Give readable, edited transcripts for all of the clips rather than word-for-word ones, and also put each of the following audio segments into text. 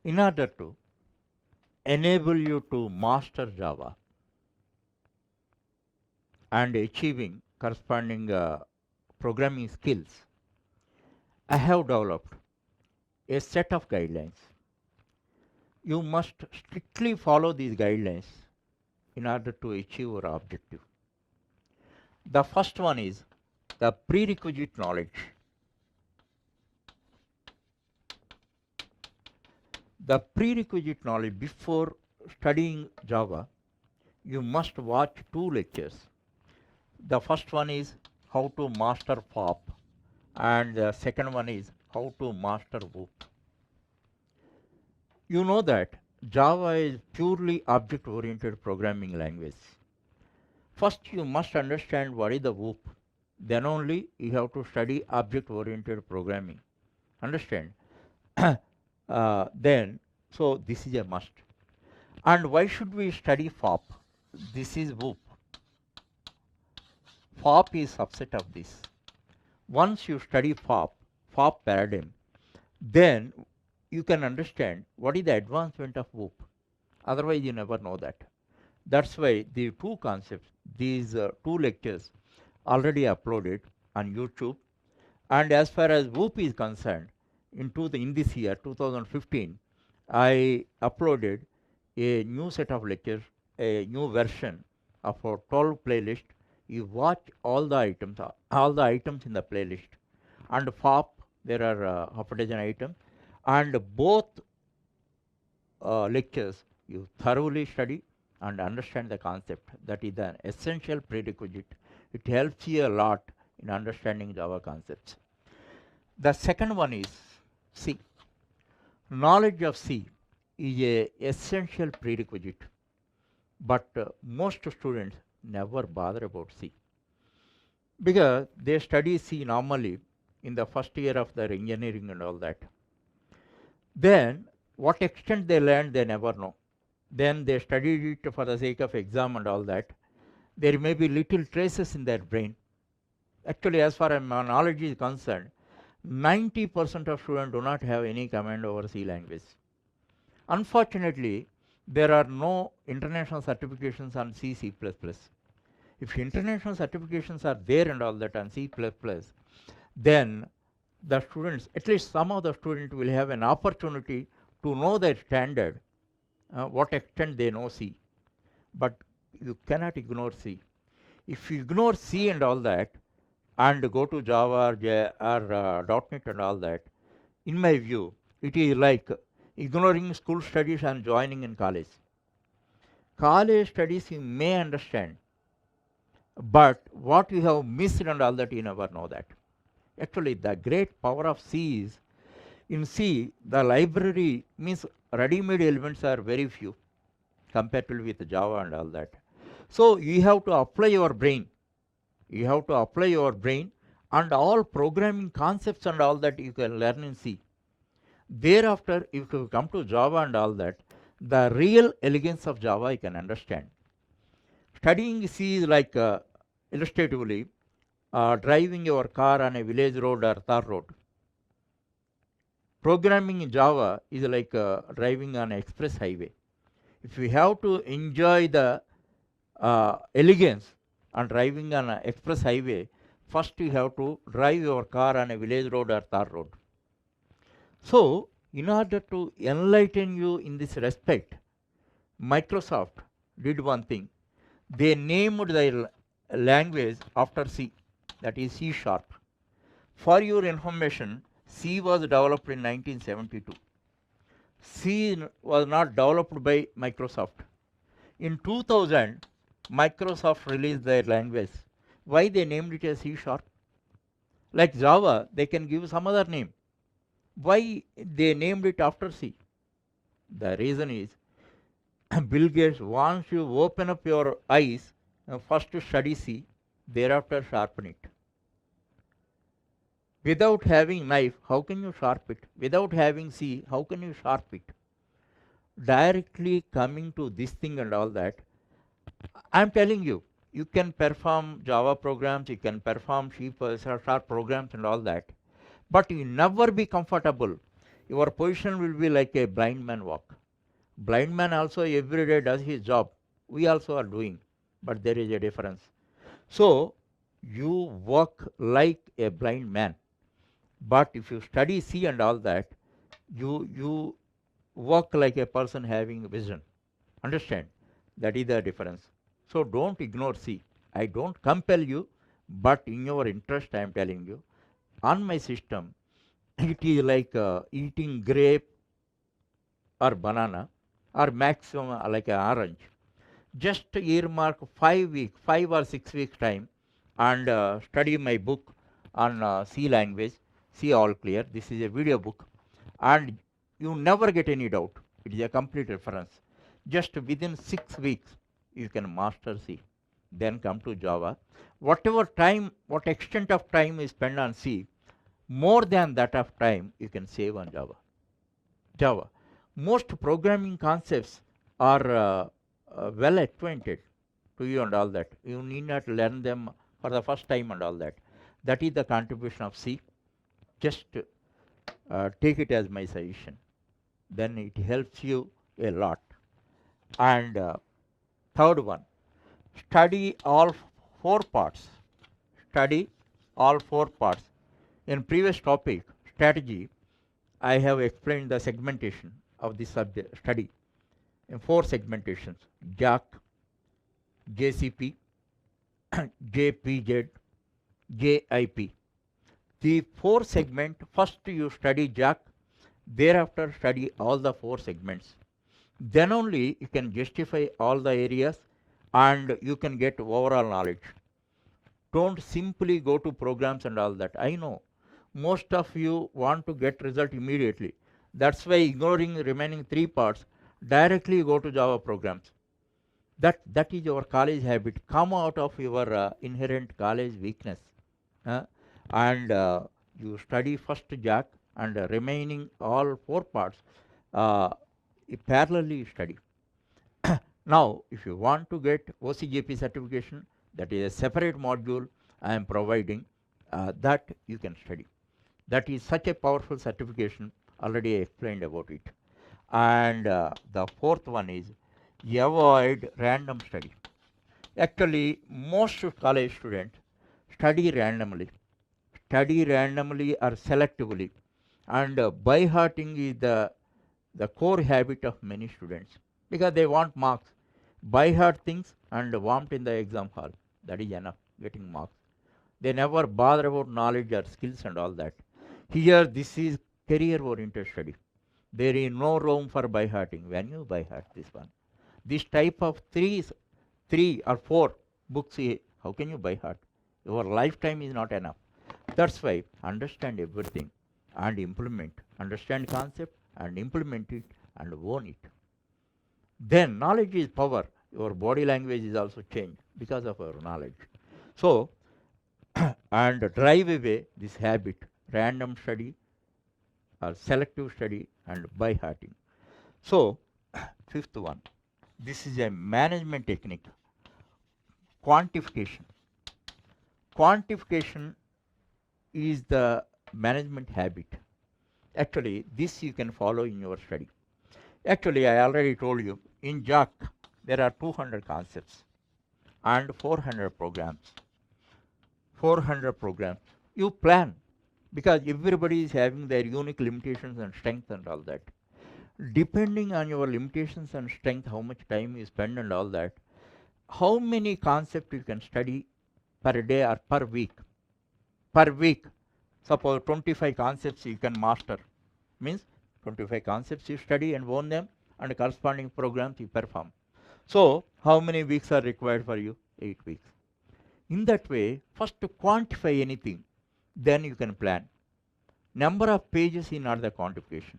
in order to enable you to master Java and achieving corresponding programming skills, I have developed a set of guidelines. You must strictly follow these guidelines in order to achieve your objective. The first one is the prerequisite knowledge. The prerequisite knowledge before studying Java, you must watch two lectures. The first one is how to master POP, and the second one is how to master WOOP. You know that Java is purely object oriented programming language. First, you must understand what is the WOOP. Then only you have to study object oriented programming. Understand? Then, so this is a must. And why should we study FOP? This is WOOP. FOP is subset of this. Once you study FOP paradigm, then you can understand what is the advancement of WOOP. Otherwise, you never know that. That's why the two concepts, these two lectures already uploaded on YouTube. And as far as WOOP is concerned, in this year, 2015, I uploaded a new set of lectures, a new version of our 12 playlist. You watch all the items in the playlist. And FOP, there are half a dozen items. And both lectures, you thoroughly study and understand the concept. That is an essential prerequisite. It helps you a lot in understanding Java concepts. The second one is C. Knowledge of C is a essential prerequisite, but most students never bother about C because they study C normally in the first year of their engineering and all that. Then what extent they learned, they never know. Then they studied it for the sake of exam and all that. There may be little traces in their brain. Actually, as far as my knowledge is concerned, 90% of students do not have any command over C language. Unfortunately, there are no international certifications on C, C++. If international certifications are there and all that on C++, then the students, at least some of the students, will have an opportunity to know their standard, what extent they know C. But you cannot ignore C. If you ignore C and all that, and go to Java or .NET and all that, in my view, it is like ignoring school studies and joining in college. College studies you may understand, but what you have missed and all that, you never know that. Actually, the great power of C is, in C, the library means ready-made elements are very few compared to with Java and all that. So you have to apply your brain. You have to apply your brain, and all programming concepts and all that you can learn in C. Thereafter, if you come to Java and all that, the real elegance of Java you can understand. Studying C is like illustratively driving your car on a village road or tar road. Programming in Java is like driving on an express highway. If you have to enjoy the elegance and driving on an express highway, first you have to drive your car on a village road or tar road. So, in order to enlighten you in this respect, Microsoft did one thing. They named their language after C, that is C sharp. For your information, C was developed in 1972. C was not developed by Microsoft. In 2000, Microsoft released their language. Why they named it as C sharp? Like Java, they can give some other name. Why they named it after C? The reason is Bill Gates wants you to open up your eyes, first to study C, thereafter sharpen it. Without having knife, how can you sharp it? Without having C, how can you sharp it? Directly coming to this thing and all that, I'm telling you, you can perform Java programs, you can perform C sharp programs and all that, but you never be comfortable your position will be like a blind man walk. Blind man also every day does his job. We also are doing, but there is a difference. So you work like a blind man, but if you study C and all that, you work like a person having vision. Understand? That is the difference. So don't ignore C. I don't compel you, but in your interest I am telling you. On my system, it is like eating grape or banana or maximum like an orange. Just earmark 5 weeks, 5 or 6 weeks time and study my book on C language, C all clear. This is a video book and you never get any doubt. It is a complete reference. Just within 6 weeks, you can master C. Then come to Java. Whatever time, what extent of time is spent on C, more than that of time you can save on Java. Java. Most programming concepts are well acquainted to you and all that. You need not learn them for the first time and all that. That is the contribution of C. Just take it as my suggestion. Then it helps you a lot. And third one, study all 4 parts. Study all 4 parts. In previous topic, strategy, I have explained the segmentation of the subject study in 4 segmentations: JAC, JCP, JPZ, JIP. The 4 segment, first you study JAC, thereafter study all the 4 segments. Then only you can justify all the areas and you can get overall knowledge. Don't simply go to programs and all that. I know most of you want to get result immediately. That's why ignoring the remaining 3 parts, directly go to Java programs. That is your college habit. Come out of your inherent college weakness. And you study first JAC and remaining all 4 parts parallelly study. Now, if you want to get OCJP certification, that is a separate module I am providing, that you can study. That is such a powerful certification, already I explained about it. And the 4th one is avoid random study. Actually, most college students study randomly or selectively, and by hearting is the core habit of many students because they want marks. By heart things and vomit in the exam hall. That is enough, getting marks. They never bother about knowledge or skills and all that. Here, this is career-oriented study. There is no room for by hearting. When you by heart this one, this type of 3 or 4 books, how can you by heart? Your lifetime is not enough. That's why understand everything and implement. Understand concept and implement it and own it. Then knowledge is power. Your body language is also changed because of our knowledge. So, and drive away this habit, random study or selective study and by hearting. So, 5th one, this is a management technique, quantification. Quantification is the management habit. Actually, this you can follow in your study. Actually, I already told you, in JAC, there are 200 concepts and 400 programs. 400 programs. You plan, because everybody is having their unique limitations and strengths and all that. Depending on your limitations and strength, how much time you spend and all that, how many concepts you can study per day or per week. Per week, suppose 25 concepts you can master. Means 25 concepts you study and own them, and corresponding programs you perform. So, how many weeks are required for you? 8 weeks. In that way, first to quantify anything, then you can plan. Number of pages is not the quantification.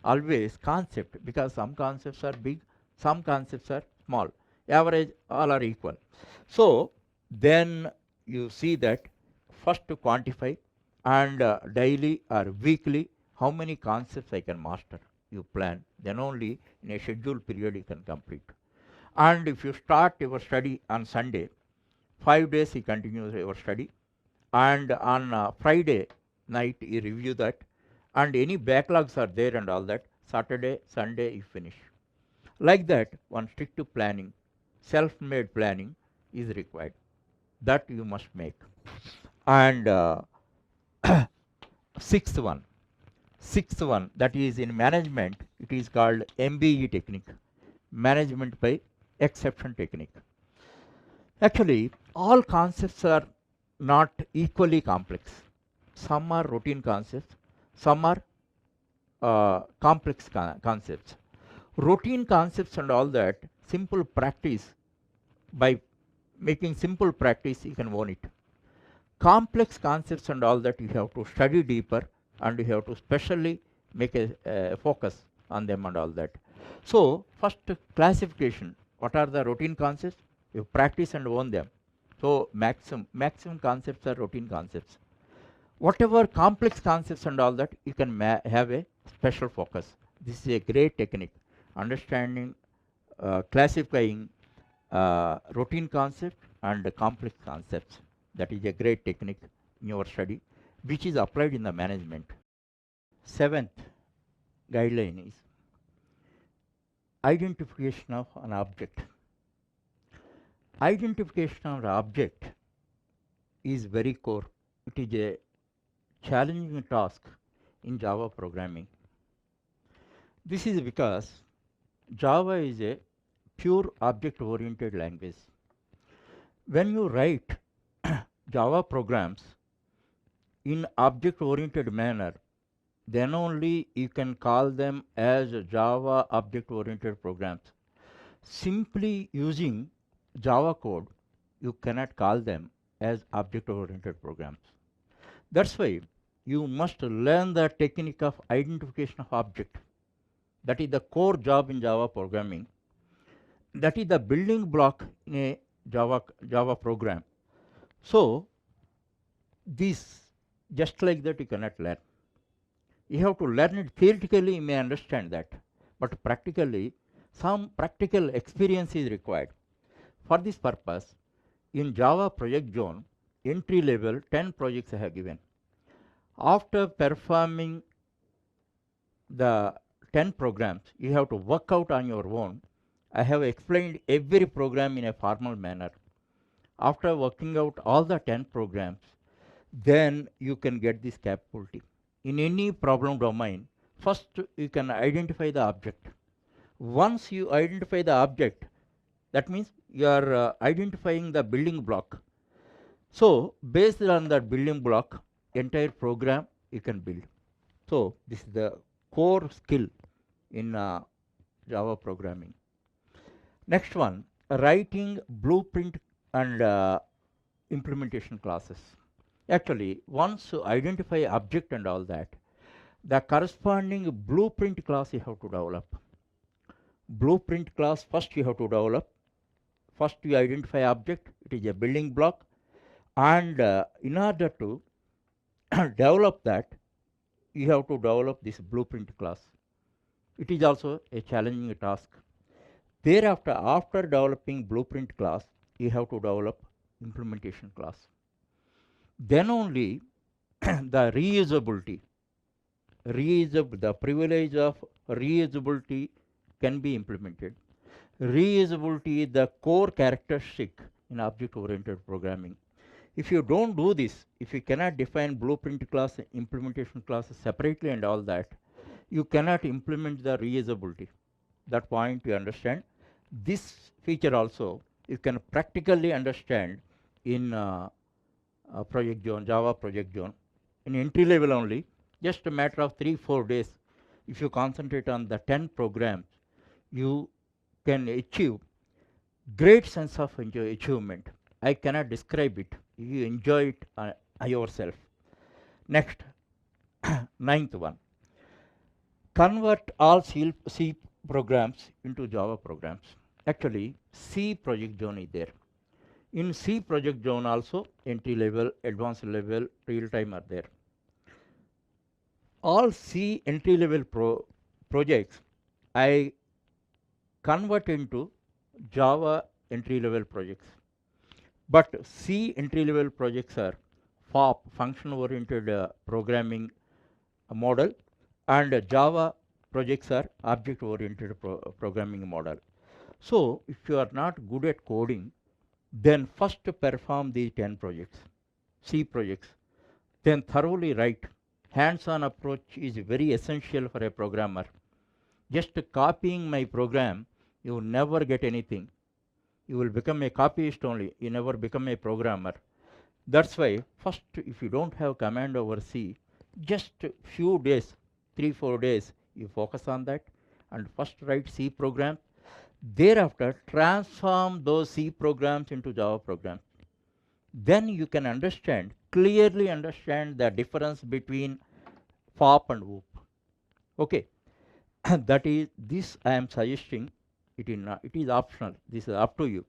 Always concept, because some concepts are big, some concepts are small. Average, all are equal. So, then you see that first to quantify and daily or weekly, how many concepts I can master. You plan, then only in a scheduled period you can complete. And if you start your study on Sunday, 5 days you continue your study, and on Friday night you review that, and any backlogs are there and all that, Saturday, Sunday you finish. Like that, one strict planning, self-made planning is required. That you must make. And sixth one, that is in management, it is called MBE technique, management by exception technique. Actually, all concepts are not equally complex. Some are routine concepts, some are complex concepts. Routine concepts and all that, simple practice, by making simple practice you can own it. Complex concepts and all that you have to study deeper, and you have to specially make a focus on them and all that. So first classification, what are the routine concepts? You practice and own them. So maximum concepts are routine concepts. Whatever complex concepts and all that, you can have a special focus. This is a great technique, understanding, classifying routine concepts and complex concepts. That is a great technique in your study, which is applied in the management. Seventh guideline is identification of an object. Identification of an object is very core. It is a challenging task in Java programming. This is because Java is a pure object-oriented language. When you write Java programs in object-oriented manner, then only you can call them as Java object-oriented programs. Simply using Java code, you cannot call them as object-oriented programs. That's why you must learn the technique of identification of object. That is the core job in Java programming. That is the building block in a Java program. So this, just like that, you cannot learn. You have to learn it theoretically, you may understand that, but practically some practical experience is required. For this purpose, in Java project zone, entry level 10 projects I have given. After performing the 10 programs, you have to work out on your own. I have explained every program in a formal manner. After working out all the 10 programs, then you can get this capability. In any problem domain, first you can identify the object. Once you identify the object, that means you are identifying the building block. So based on that building block, entire program you can build. So this is the core skill in Java programming. Next one, writing blueprint and implementation classes. Actually, once you identify object and all that, the corresponding blueprint class you have to develop. Blueprint class first you have to develop. First you identify object, it is a building block, and in order to develop that, you have to develop this blueprint class. It is also a challenging task. Thereafter, after developing blueprint class, you have to develop implementation class. Then only the reusability, the privilege of reusability can be implemented. Reusability is the core characteristic in object-oriented programming. If you don't do this, if you cannot define blueprint class, implementation classes separately and all that, you cannot implement the reusability. That point you understand. This feature also you can practically understand in project zone, Java project zone. In entry level only, just a matter of 3-4 days, if you concentrate on the 10 programs, you can achieve great sense of achievement. I cannot describe it. You enjoy it yourself. Next, ninth one. Convert all C programs into Java programs. Actually, C project zone is there. In C project zone also, entry level, advanced level, real time are there. All C entry level projects I convert into Java entry level projects. But C entry level projects are FOP, function oriented programming model, And Java projects are object-oriented programming model. So if you are not good at coding, then first perform these 10 projects, C projects, then thoroughly write. Hands-on approach is very essential for a programmer. Just copying my program, you will never get anything. You will become a copyist only. You never become a programmer. That's why first, if you don't have command over C, just few days, 3-4 days, you focus on that and first write C program. Thereafter, transform those C programs into Java programs. Then you can clearly understand the difference between FOP and OOP. Okay, that is, this I am suggesting, it is optional. This is up to you.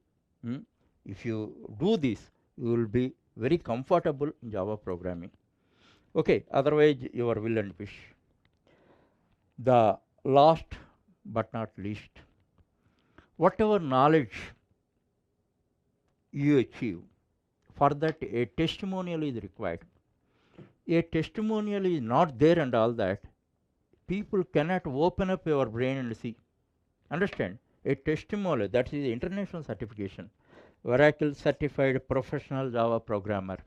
If you do this, you will be very comfortable in Java programming. Okay, otherwise your will and wish. The last but not least, whatever knowledge you achieve, for that a testimonial is required. A testimonial is not there and all that. People cannot open up your brain and see. Understand? A testimonial, that is international certification. Oracle certified professional Java programmer.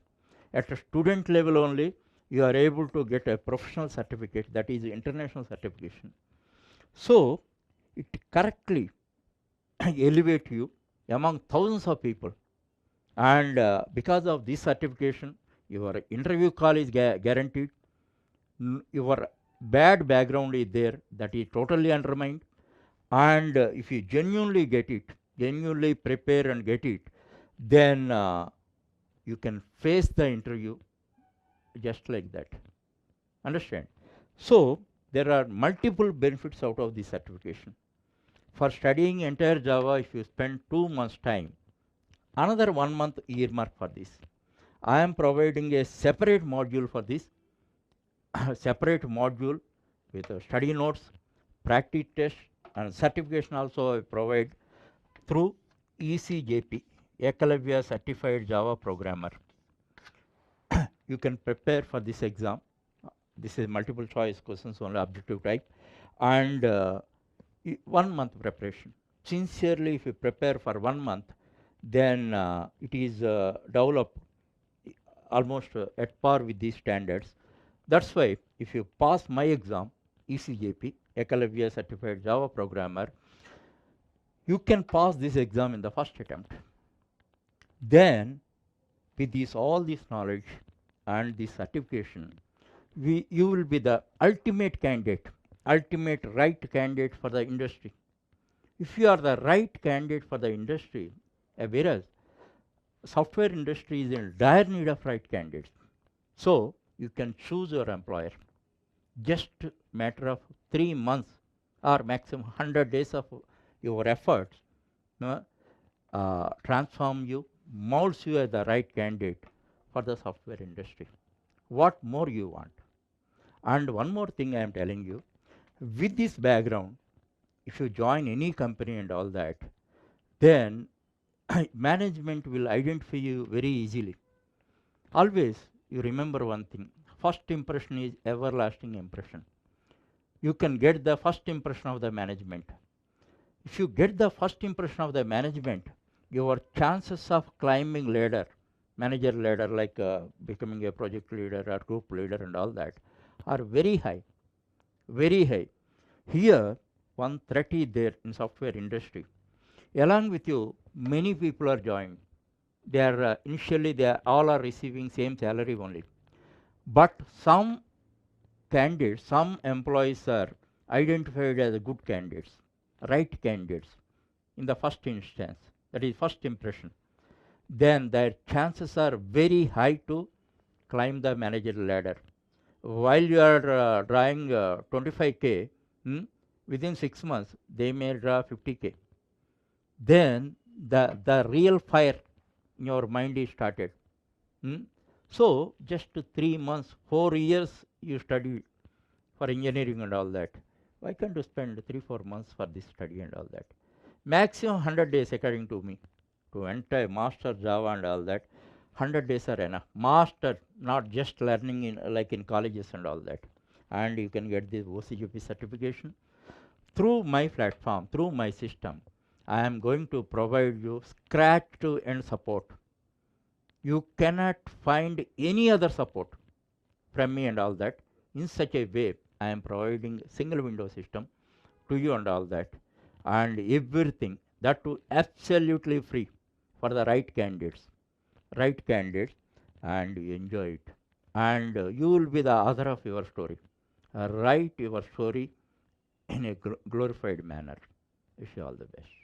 At a student level only, you are able to get a professional certificate, that is international certification. So it correctly elevates you among thousands of people. And because of this certification, your interview call is guaranteed. Your bad background is there, that is totally undermined. And if you genuinely get it, genuinely prepare and get it, then you can face the interview just like that. Understand? So there are multiple benefits out of this certification. For studying entire Java, if you spend 2 months time, another 1 month earmark for this. I am providing a separate module for this, separate module with study notes, practice test, and certification also I provide through ECJP, Ekalavya Certified Java Programmer. You can prepare for this exam. This is multiple choice questions, only objective type, and 1 month preparation. Sincerely, if you prepare for 1 month, then it is developed almost at par with these standards. That's why if you pass my exam, ECJP, Ekalavya Certified Java Programmer, you can pass this exam in the first attempt. Then, with all this knowledge and this certification, you will be the ultimate candidate, ultimate right candidate for the industry. If you are the right candidate for the industry, whereas software industry is in dire need of right candidates, so you can choose your employer. Just matter of 3 months or maximum 100 days of your efforts transform you, molds you as the right candidate for the software industry. What more you want? And one more thing I am telling you, with this background, if you join any company and all that, then management will identify you very easily. Always you remember one thing, first impression is everlasting impression. You can get the first impression of the management. If you get the first impression of the management, your chances of climbing ladder, manager ladder, like becoming a project leader or group leader and all that, are very high, very high. Here, one threat is there in software industry. Along with you, many people are joined. They are initially they all are receiving same salary only, but some candidates, some employees are identified as good candidates, right candidates in the first instance, that is first impression. Then their chances are very high to climb the managerial ladder. While you are drawing 25K, within 6 months they may draw 50K. Then the real fire in your mind is started. So just 3 months, 4 years you studied for engineering and all that. Why can't you spend 3-4 months for this study and all that? Maximum 100 days according to me. To enter master Java and all that, 100 days are enough. Master, not just learning in like in colleges and all that. and you can get this OCGP certification. Through my platform, through my system, I am going to provide you scratch to end support. You cannot find any other support from me and all that. In such a way, I am providing single window system to you and all that, and everything that too absolutely free for the right candidates, and you enjoy it. And you will be the author of your story. Write your story in a glorified manner. Wish you all the best.